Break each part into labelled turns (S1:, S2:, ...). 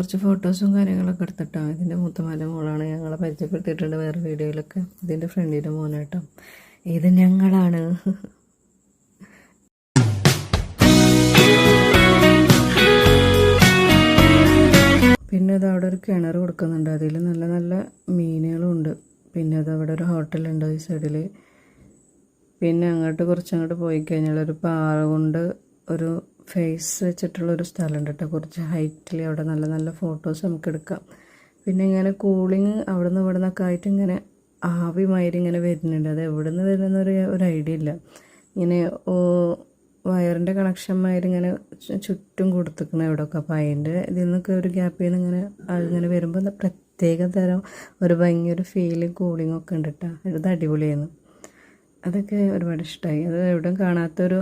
S1: കുറച്ച് ഫോട്ടോസും കാര്യങ്ങളൊക്കെ എടുത്തിട്ടോ. ഇതിൻ്റെ മൂത്തമാൻ്റെ മോളാണ്, ഞങ്ങളെ പരിചയപ്പെടുത്തിയിട്ടുണ്ട് വേറെ വീഡിയോയിലൊക്കെ. ഇതിൻ്റെ ഫ്രണ്ടിൻ്റെ മോനാട്ടോ. ഇത് ഞങ്ങളാണ്. പിന്നെ അത് അവിടെ ഒരു കിണർ കൊടുക്കുന്നുണ്ട്, അതിൽ നല്ല നല്ല മീനുകളും ഉണ്ട്. പിന്നെ അത് അവിടെ ഒരു ഹോട്ടലുണ്ട് ഈ സൈഡിൽ. പിന്നെ കുറച്ചങ്ങോട്ട് പോയി കഴിഞ്ഞാൽ ഒരു പാറ കൊണ്ട് ഒരു ഫേസ് വെച്ചിട്ടുള്ളൊരു സ്ഥലമുണ്ട് കേട്ടോ, കുറച്ച് ഹൈറ്റിൽ. അവിടെ നല്ല നല്ല ഫോട്ടോസ് നമുക്ക് എടുക്കാം. പിന്നെ ഇങ്ങനെ കൂളിങ് അവിടെ നിന്ന് ഇവിടെ നിന്നൊക്കെ ആയിട്ട് ഇങ്ങനെ ആവിമാതിരി ഇങ്ങനെ വരുന്നുണ്ട്. അത് എവിടെ നിന്ന് വരുന്നൊരു ഐഡിയ ഇല്ല. ഇങ്ങനെ വയറിൻ്റെ കണക്ഷന്മാർ ഇങ്ങനെ ചുറ്റും കൊടുത്തിരിക്കണം എവിടെയൊക്കെ. അപ്പോൾ അതിൻ്റെ ഇതിൽ നിന്നൊക്കെ ഒരു ഗ്യാപ്പിൽ നിന്ന് ഇങ്ങനെ അതിങ്ങനെ വരുമ്പോൾ പ്രത്യേക തരം ഒരു ഭയങ്കര ഫീലിംഗ് കൂളിംഗ് ഒക്കെ ഉണ്ട് കേട്ടോ. ഇത് അടിപൊളിയായിരുന്നു. അതൊക്കെ ഒരുപാട് ഇഷ്ടമായി. അത് എവിടെയും കാണാത്തൊരു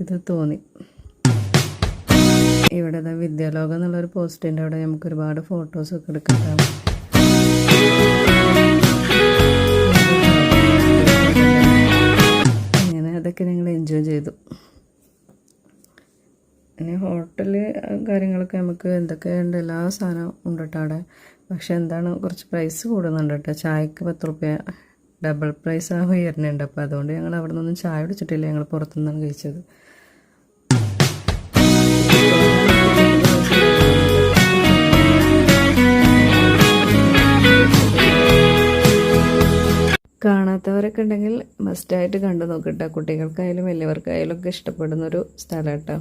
S1: ഇത് തോന്നി. ഇവിടെ വിദ്യാലോകം എന്നുള്ളൊരു പോസ്റ്റിൻ്റെ അവിടെ നമുക്ക് ഒരുപാട് ഫോട്ടോസൊക്കെ എടുക്കാം. അങ്ങനെ അതൊക്കെ ഞങ്ങൾ എൻജോയ് ചെയ്തു. പിന്നെ ഹോട്ടൽ കാര്യങ്ങളൊക്കെ നമുക്ക് എന്തൊക്കെയുണ്ട്, എല്ലാ സാധനവും ഉണ്ട് കേട്ടോ അവിടെ. പക്ഷെ എന്താണ് കുറച്ച് പ്രൈസ് കൂടുന്നുണ്ട് കേട്ടോ. ചായക്ക് 10 റുപ്യ ഡബിൾ പ്രൈസ് വരുന്നുണ്ട്. അപ്പോൾ അതുകൊണ്ട് ഞങ്ങൾ അവിടെ നിന്നൊന്നും ചായ കുടിച്ചിട്ടില്ല, ഞങ്ങൾ പുറത്തുനിന്നാണ് കഴിച്ചത്. കാണാത്തവരൊക്കെ ഉണ്ടെങ്കിൽ മസ്റ്റായിട്ട് കണ്ടു നോക്കട്ടെ. കുട്ടികൾക്കായാലും വലിയവർക്കായാലും ഒക്കെ ഇഷ്ടപ്പെടുന്നൊരു സ്ഥലം കേട്ടോ.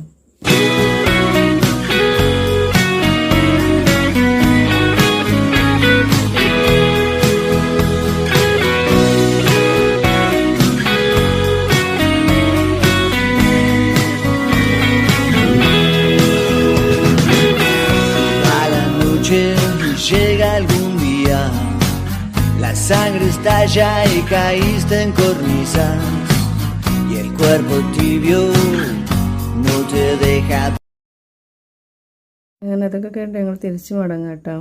S2: Llega algún día, la sangre estalla y caíste en cornisas y el cuerpo tibio no te deja.
S1: അങ്ങനെ അതൊക്കെ കേട്ട് ഞങ്ങൾ തിരിച്ച് മടങ്ങാം കേട്ടോ.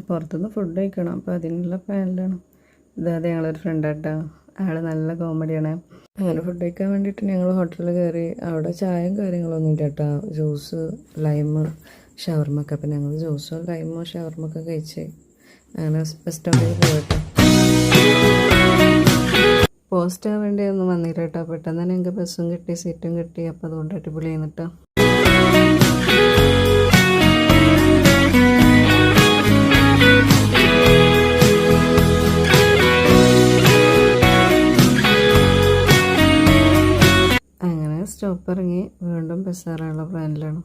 S1: പുറത്തുനിന്ന് ഫുഡ് കഴിക്കണം, അപ്പോൾ അതിനുള്ള പ്ലാനിലാണ്. ഇതാതെ ഞങ്ങളൊരു ഫ്രണ്ടാട്ടോ, ആൾ നല്ല കോമഡിയാണ്. അങ്ങനെ ഫുഡ് കഴിക്കാൻ വേണ്ടിയിട്ട് ഞങ്ങൾ ഹോട്ടലിൽ കയറി. അവിടെ ചായയും കാര്യങ്ങളൊന്നും ഇല്ല കേട്ടോ. ജ്യൂസ്, ലൈമ്, ഷവർമ്മൊക്കെ. അപ്പം ഞങ്ങൾ ജ്യൂസോ ലൈമോ ഷവർമ്മൊക്കെ കഴിച്ച് അങ്ങനെ ബസ് സ്റ്റോപ്പിൽ പോയിട്ടോ. പോസ്റ്റ് ആവാൻ വേണ്ടി ഒന്നും വന്നില്ല കേട്ടോ. പെട്ടെന്ന് തന്നെ ഞങ്ങൾക്ക് ബസ്സും കിട്ടി, സീറ്റും കിട്ടി. അപ്പോൾ അതുകൊണ്ട് അടിപൊളി ചെയ്യുന്നിട്ടോ. അങ്ങനെ സ്റ്റോപ്പ് ഇറങ്ങി വീണ്ടും ബസ് കയറാനുള്ള പ്ലാനിലാണ്.